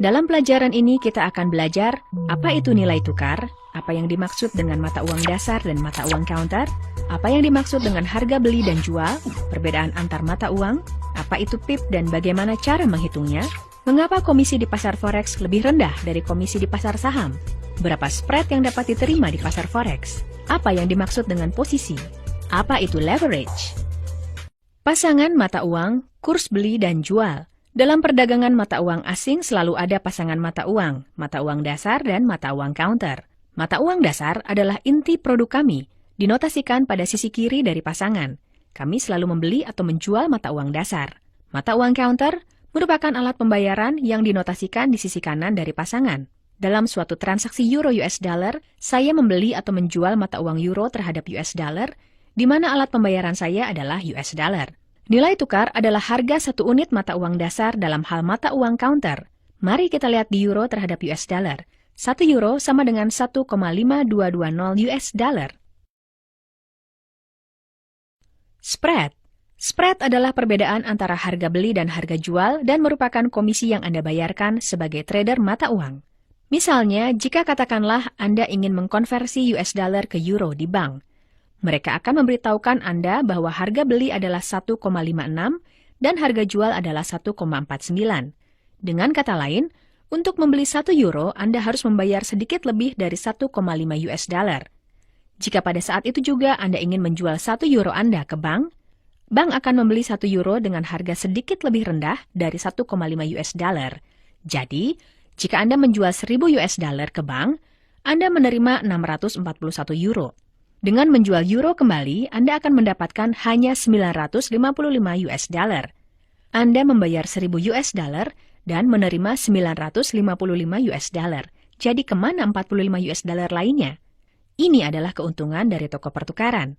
Dalam pelajaran ini kita akan belajar apa itu nilai tukar, apa yang dimaksud dengan mata uang dasar dan mata uang counter, apa yang dimaksud dengan harga beli dan jual, perbedaan antar mata uang, apa itu PIP dan bagaimana cara menghitungnya, mengapa komisi di pasar forex lebih rendah dari komisi di pasar saham, berapa spread yang dapat diterima di pasar forex, apa yang dimaksud dengan posisi, apa itu leverage. Pasangan mata uang, kurs beli dan jual. Dalam perdagangan mata uang asing selalu ada pasangan mata uang dasar dan mata uang counter. Mata uang dasar adalah inti produk kami, dinotasikan pada sisi kiri dari pasangan. Kami selalu membeli atau menjual mata uang dasar. Mata uang counter merupakan alat pembayaran yang dinotasikan di sisi kanan dari pasangan. Dalam suatu transaksi euro US dollar, saya membeli atau menjual mata uang euro terhadap US dollar, di mana alat pembayaran saya adalah US dollar. Nilai tukar adalah harga satu unit mata uang dasar dalam hal mata uang counter. Mari kita lihat di euro terhadap US dollar. 1 euro sama dengan 1,5220 US dollar. Spread. Spread adalah perbedaan antara harga beli dan harga jual dan merupakan komisi yang Anda bayarkan sebagai trader mata uang. Misalnya, jika katakanlah Anda ingin mengkonversi US dollar ke euro di bank, mereka akan memberitahukan Anda bahwa harga beli adalah 1,56 dan harga jual adalah 1,49. Dengan kata lain, untuk membeli 1 euro, Anda harus membayar sedikit lebih dari 1,5 US dollar. Jika pada saat itu juga Anda ingin menjual 1 euro Anda ke bank, bank akan membeli 1 euro dengan harga sedikit lebih rendah dari 1,5 US dollar. Jadi, jika Anda menjual 1.000 US dollar ke bank, Anda menerima 641 euro. Dengan menjual euro kembali, Anda akan mendapatkan hanya 955 US dollar. Anda membayar 1.000 US dollar dan menerima 955 US dollar. Jadi kemana 45 US dollar lainnya? Ini adalah keuntungan dari toko pertukaran.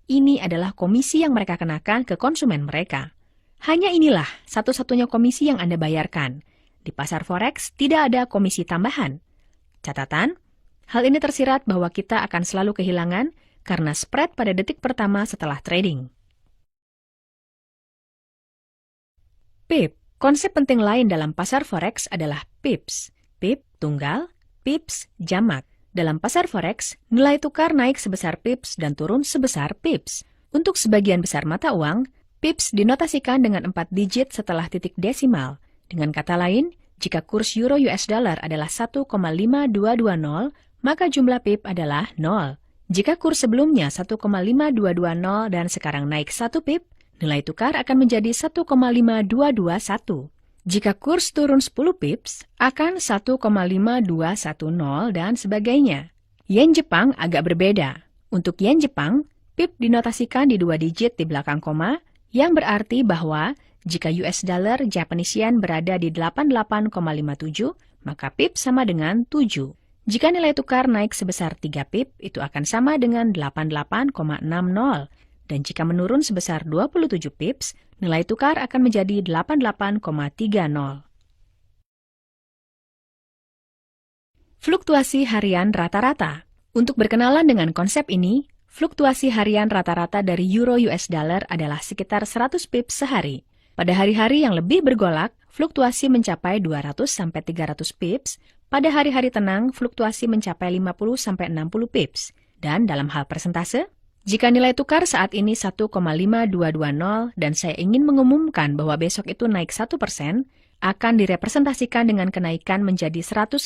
Ini adalah komisi yang mereka kenakan ke konsumen mereka. Hanya inilah satu-satunya komisi yang Anda bayarkan. Di pasar forex tidak ada komisi tambahan. Catatan, hal ini tersirat bahwa kita akan selalu kehilangan karena spread pada detik pertama setelah trading. PIP. Konsep penting lain dalam pasar forex adalah PIPS. PIP tunggal, PIPS jamak. Dalam pasar forex, nilai tukar naik sebesar PIPS dan turun sebesar PIPS. Untuk sebagian besar mata uang, PIPS dinotasikan dengan 4 digit setelah titik desimal. Dengan kata lain, jika kurs euro US dollar adalah 1,5220, maka jumlah PIP adalah 0. Jika kurs sebelumnya 1,5220 dan sekarang naik 1 PIP, nilai tukar akan menjadi 1,5221. Jika kurs turun 10 pips, akan 1,5210 dan sebagainya. Yen Jepang agak berbeda. Untuk yen Jepang, PIP dinotasikan di 2 digit di belakang koma, yang berarti bahwa jika US dollar Japanese yen berada di 88,57, maka PIP sama dengan 7. Jika nilai tukar naik sebesar 3 pip, itu akan sama dengan 88,60. Dan jika menurun sebesar 27 pips, nilai tukar akan menjadi 88,30. Fluktuasi harian rata-rata. Untuk berkenalan dengan konsep ini, fluktuasi harian rata-rata dari euro US dollar adalah sekitar 100 pips sehari. Pada hari-hari yang lebih bergolak, fluktuasi mencapai 200-300 pips. Pada hari-hari tenang, fluktuasi mencapai 50-60 pips. Dan dalam hal persentase, jika nilai tukar saat ini 1,5220 dan saya ingin mengumumkan bahwa besok itu naik 1%, akan direpresentasikan dengan kenaikan menjadi 152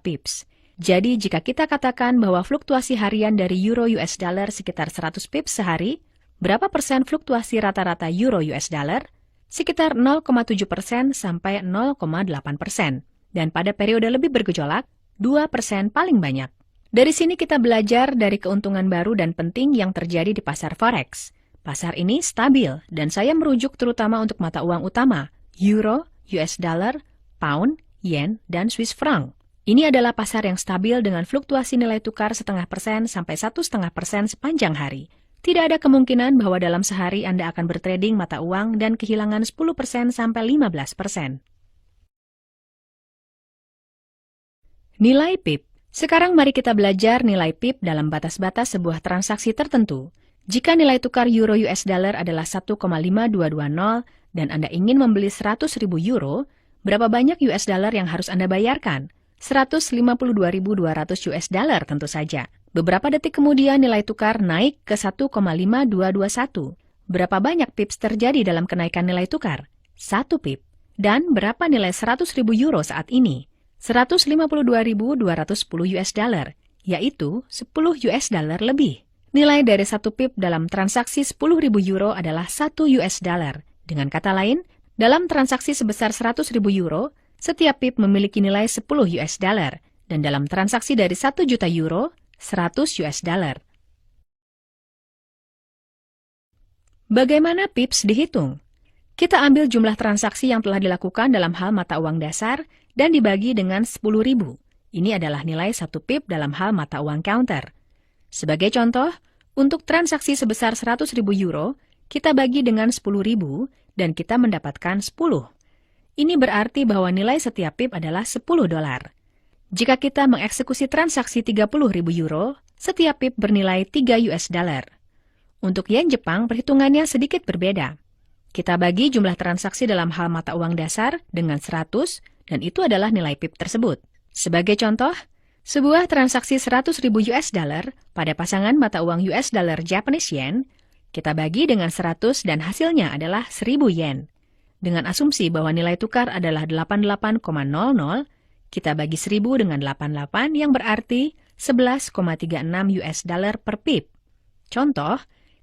pips. Jadi jika kita katakan bahwa fluktuasi harian dari euro US dollar sekitar 100 pips sehari, berapa persen fluktuasi rata-rata euro US dollar? Sekitar 0,7% sampai 0,8%. Dan pada periode lebih bergejolak, 2% paling banyak. Dari sini kita belajar dari keuntungan baru dan penting yang terjadi di pasar forex. Pasar ini stabil, dan saya merujuk terutama untuk mata uang utama, euro, US dollar, pound, yen, dan Swiss franc. Ini adalah pasar yang stabil dengan fluktuasi nilai tukar 0,5% sampai 1,5% sepanjang hari. Tidak ada kemungkinan bahwa dalam sehari Anda akan bertrading mata uang dan kehilangan 10% sampai 15%. Nilai PIP. Sekarang mari kita belajar nilai PIP dalam batas-batas sebuah transaksi tertentu. Jika nilai tukar euro US dollar adalah 1,5220 dan Anda ingin membeli 100.000 euro, Berapa banyak US dollar yang harus Anda bayarkan? 152.200 US dollar tentu saja. Beberapa detik kemudian nilai tukar naik ke 1,5221. Berapa banyak pips terjadi dalam kenaikan nilai tukar? 1 pip. Dan berapa nilai 100.000 euro saat ini? 152.210 US dollar, yaitu 10 US dollar lebih. Nilai dari 1 pip dalam transaksi 10.000 euro adalah 1 US dollar. Dengan kata lain, dalam transaksi sebesar 100.000 euro, setiap pip memiliki nilai 10 US dollar, dan dalam transaksi dari 1 juta euro, 100 US dollar. Bagaimana pips dihitung? Kita ambil jumlah transaksi yang telah dilakukan dalam hal mata uang dasar dan dibagi dengan 10.000. Ini adalah nilai 1 pip dalam hal mata uang counter. Sebagai contoh, untuk transaksi sebesar 100.000 euro, kita bagi dengan 10.000 dan kita mendapatkan 10. Ini berarti bahwa nilai setiap pip adalah 10 dolar. Jika kita mengeksekusi transaksi 30.000 euro, setiap pip bernilai 3 US dollar. Untuk yen Jepang, perhitungannya sedikit berbeda. Kita bagi jumlah transaksi dalam hal mata uang dasar dengan 100, dan itu adalah nilai pip tersebut. Sebagai contoh, sebuah transaksi 100.000 US dollar pada pasangan mata uang US dollar Japanese yen, kita bagi dengan 100 dan hasilnya adalah 1.000 yen. Dengan asumsi bahwa nilai tukar adalah 88,00, kita bagi 1.000 dengan 88 yang berarti 11,36 US dollar per pip. Contoh,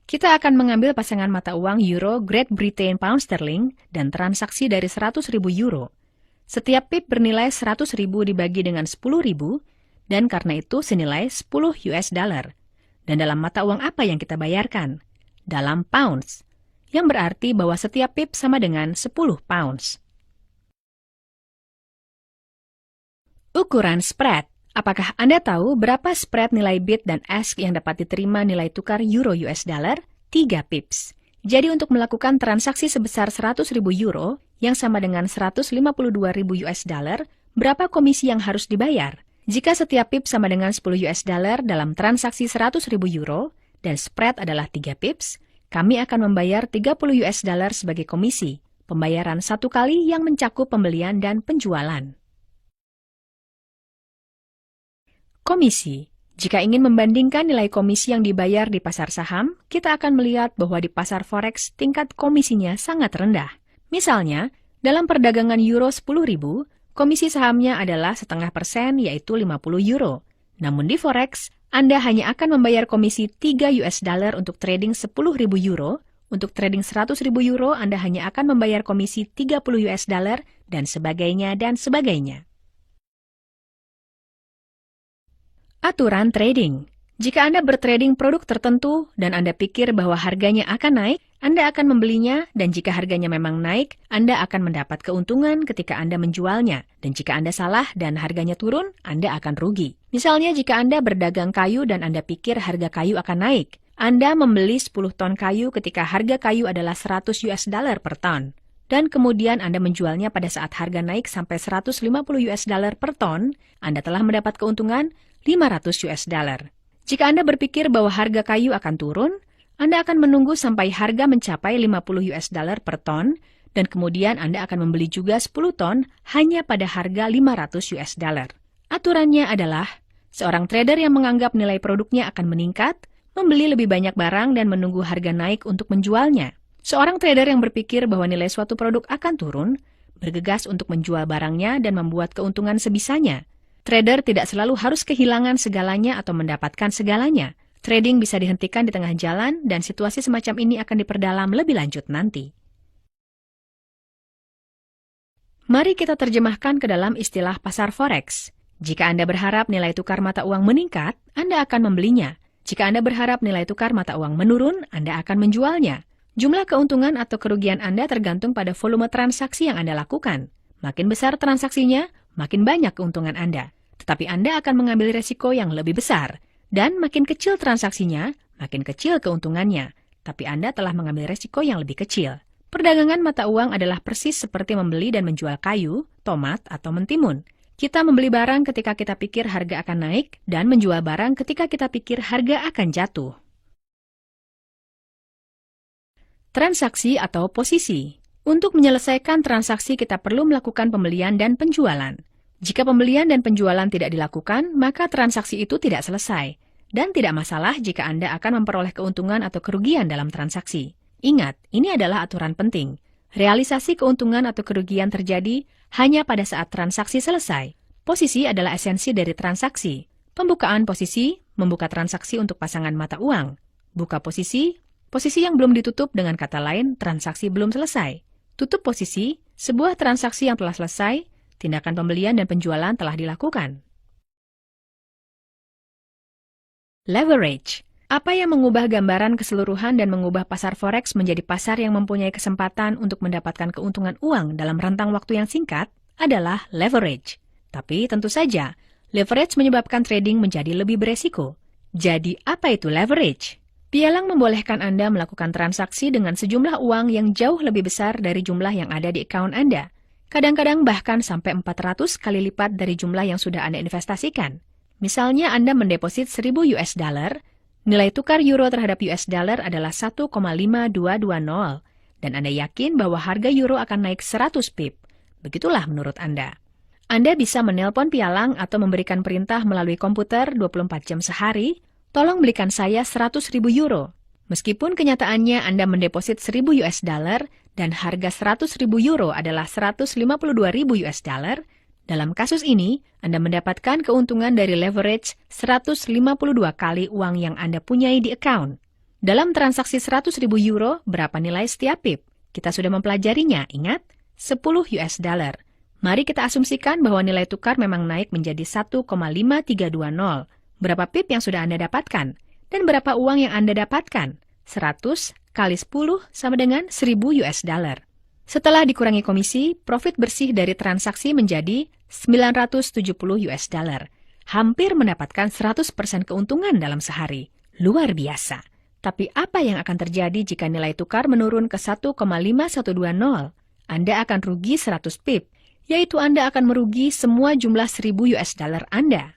kita akan mengambil pasangan mata uang Euro Great Britain Pound Sterling dan transaksi dari 100.000 euro. Setiap pip bernilai 100.000 dibagi dengan 10.000 dan karena itu senilai 10 US dollar. Dan dalam mata uang apa yang kita bayarkan? Dalam pounds, yang berarti bahwa setiap pip sama dengan 10 pounds. Ukuran spread. Apakah Anda tahu berapa spread nilai bid dan ask yang dapat diterima nilai tukar euro US dollar? 3 pips. Jadi untuk melakukan transaksi sebesar 100.000 euro yang sama dengan 152.000 US dollar, berapa komisi yang harus dibayar? Jika setiap pip sama dengan 10 US dollar dalam transaksi 100.000 euro dan spread adalah 3 pips, kami akan membayar 30 US dollar sebagai komisi, pembayaran satu kali yang mencakup pembelian dan penjualan. Komisi. Jika ingin membandingkan nilai komisi yang dibayar di pasar saham, kita akan melihat bahwa di pasar forex tingkat komisinya sangat rendah. Misalnya, dalam perdagangan euro 10.000, komisi sahamnya adalah 0,5% yaitu 50 euro. Namun di forex, Anda hanya akan membayar komisi 3 US dollar untuk trading 10.000 euro. Untuk trading 100.000 euro, Anda hanya akan membayar komisi 30 US dollar dan sebagainya dan sebagainya. Aturan trading. Jika Anda bertrading produk tertentu dan Anda pikir bahwa harganya akan naik, Anda akan membelinya, dan jika harganya memang naik, Anda akan mendapat keuntungan ketika Anda menjualnya. Dan jika Anda salah dan harganya turun, Anda akan rugi. Misalnya jika Anda berdagang kayu dan Anda pikir harga kayu akan naik, Anda membeli 10 ton kayu ketika harga kayu adalah 100 US dollar per ton. Dan kemudian Anda menjualnya pada saat harga naik sampai 150 US dollar per ton, Anda telah mendapat keuntungan 500 US dollar. Jika Anda berpikir bahwa harga kayu akan turun, Anda akan menunggu sampai harga mencapai 50 US dollar per ton, dan kemudian Anda akan membeli juga 10 ton hanya pada harga 500 US dollar. Aturannya adalah, seorang trader yang menganggap nilai produknya akan meningkat, membeli lebih banyak barang dan menunggu harga naik untuk menjualnya. Seorang trader yang berpikir bahwa nilai suatu produk akan turun, bergegas untuk menjual barangnya dan membuat keuntungan sebisanya. Trader tidak selalu harus kehilangan segalanya atau mendapatkan segalanya. Trading bisa dihentikan di tengah jalan dan situasi semacam ini akan diperdalam lebih lanjut nanti. Mari kita terjemahkan ke dalam istilah pasar forex. Jika Anda berharap nilai tukar mata uang meningkat, Anda akan membelinya. Jika Anda berharap nilai tukar mata uang menurun, Anda akan menjualnya. Jumlah keuntungan atau kerugian Anda tergantung pada volume transaksi yang Anda lakukan. Makin besar transaksinya, makin banyak keuntungan Anda. Tetapi Anda akan mengambil resiko yang lebih besar. Dan makin kecil transaksinya, makin kecil keuntungannya. Tapi Anda telah mengambil resiko yang lebih kecil. Perdagangan mata uang adalah persis seperti membeli dan menjual kayu, tomat, atau mentimun. Kita membeli barang ketika kita pikir harga akan naik, dan menjual barang ketika kita pikir harga akan jatuh. Transaksi atau posisi. Untuk menyelesaikan transaksi, kita perlu melakukan pembelian dan penjualan. Jika pembelian dan penjualan tidak dilakukan, maka transaksi itu tidak selesai. Dan tidak masalah jika Anda akan memperoleh keuntungan atau kerugian dalam transaksi. Ingat, ini adalah aturan penting. Realisasi keuntungan atau kerugian terjadi hanya pada saat transaksi selesai. Posisi adalah esensi dari transaksi. Pembukaan posisi, membuka transaksi untuk pasangan mata uang. Buka posisi, posisi yang belum ditutup, dengan kata lain, transaksi belum selesai. Tutup posisi, sebuah transaksi yang telah selesai, tindakan pembelian dan penjualan telah dilakukan. Leverage. Apa yang mengubah gambaran keseluruhan dan mengubah pasar forex menjadi pasar yang mempunyai kesempatan untuk mendapatkan keuntungan uang dalam rentang waktu yang singkat adalah leverage. Tapi tentu saja, leverage menyebabkan trading menjadi lebih beresiko. Jadi, apa itu leverage? Pialang membolehkan Anda melakukan transaksi dengan sejumlah uang yang jauh lebih besar dari jumlah yang ada di account Anda. Kadang-kadang bahkan sampai 400 kali lipat dari jumlah yang sudah Anda investasikan. Misalnya Anda mendeposit 1000 US dollar, nilai tukar euro terhadap US dollar adalah 1,5220, dan Anda yakin bahwa harga euro akan naik 100 pip. Begitulah menurut Anda. Anda bisa menelpon pialang atau memberikan perintah melalui komputer 24 jam sehari, tolong belikan saya 100.000 euro. Meskipun kenyataannya Anda mendeposit 1000 US dollar dan harga 100.000 euro adalah 152.000 US dollar, dalam kasus ini Anda mendapatkan keuntungan dari leverage 152 kali uang yang Anda punyai di account. Dalam transaksi 100.000 euro, berapa nilai setiap pip? Kita sudah mempelajarinya, ingat? 10 US dollar. Mari kita asumsikan bahwa nilai tukar memang naik menjadi 1,5320. Berapa pip yang sudah Anda dapatkan? Dan berapa uang yang Anda dapatkan? 100 kali 10 sama dengan 1000 US dollar. Setelah dikurangi komisi, profit bersih dari transaksi menjadi 970 US dollar. Hampir mendapatkan 100% keuntungan dalam sehari. Luar biasa. Tapi apa yang akan terjadi jika nilai tukar menurun ke 1,5120? Anda akan rugi 100 pip, yaitu Anda akan merugi semua jumlah 1000 US dollar Anda.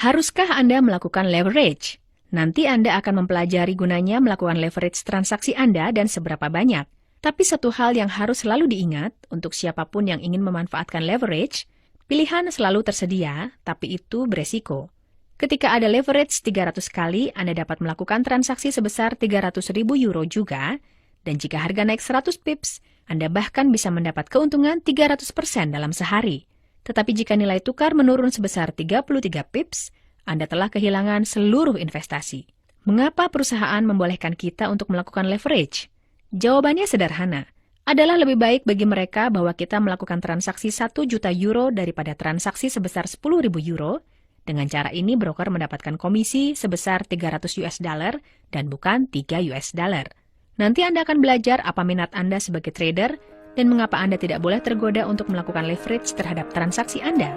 Haruskah Anda melakukan leverage? Nanti Anda akan mempelajari gunanya melakukan leverage transaksi Anda dan seberapa banyak. Tapi satu hal yang harus selalu diingat, untuk siapapun yang ingin memanfaatkan leverage, pilihan selalu tersedia, tapi itu beresiko. Ketika ada leverage 300 kali, Anda dapat melakukan transaksi sebesar 300.000 euro juga, dan jika harga naik 100 pips, Anda bahkan bisa mendapat keuntungan 300% dalam sehari. Tetapi jika nilai tukar menurun sebesar 33 pips, Anda telah kehilangan seluruh investasi. Mengapa perusahaan membolehkan kita untuk melakukan leverage? Jawabannya sederhana. Adalah lebih baik bagi mereka bahwa kita melakukan transaksi 1 juta euro daripada transaksi sebesar 10.000 euro. Dengan cara ini, broker mendapatkan komisi sebesar 300 US dollar dan bukan 3 US dollar. Nanti Anda akan belajar apa minat Anda sebagai trader dan mengapa Anda tidak boleh tergoda untuk melakukan leverage terhadap transaksi Anda.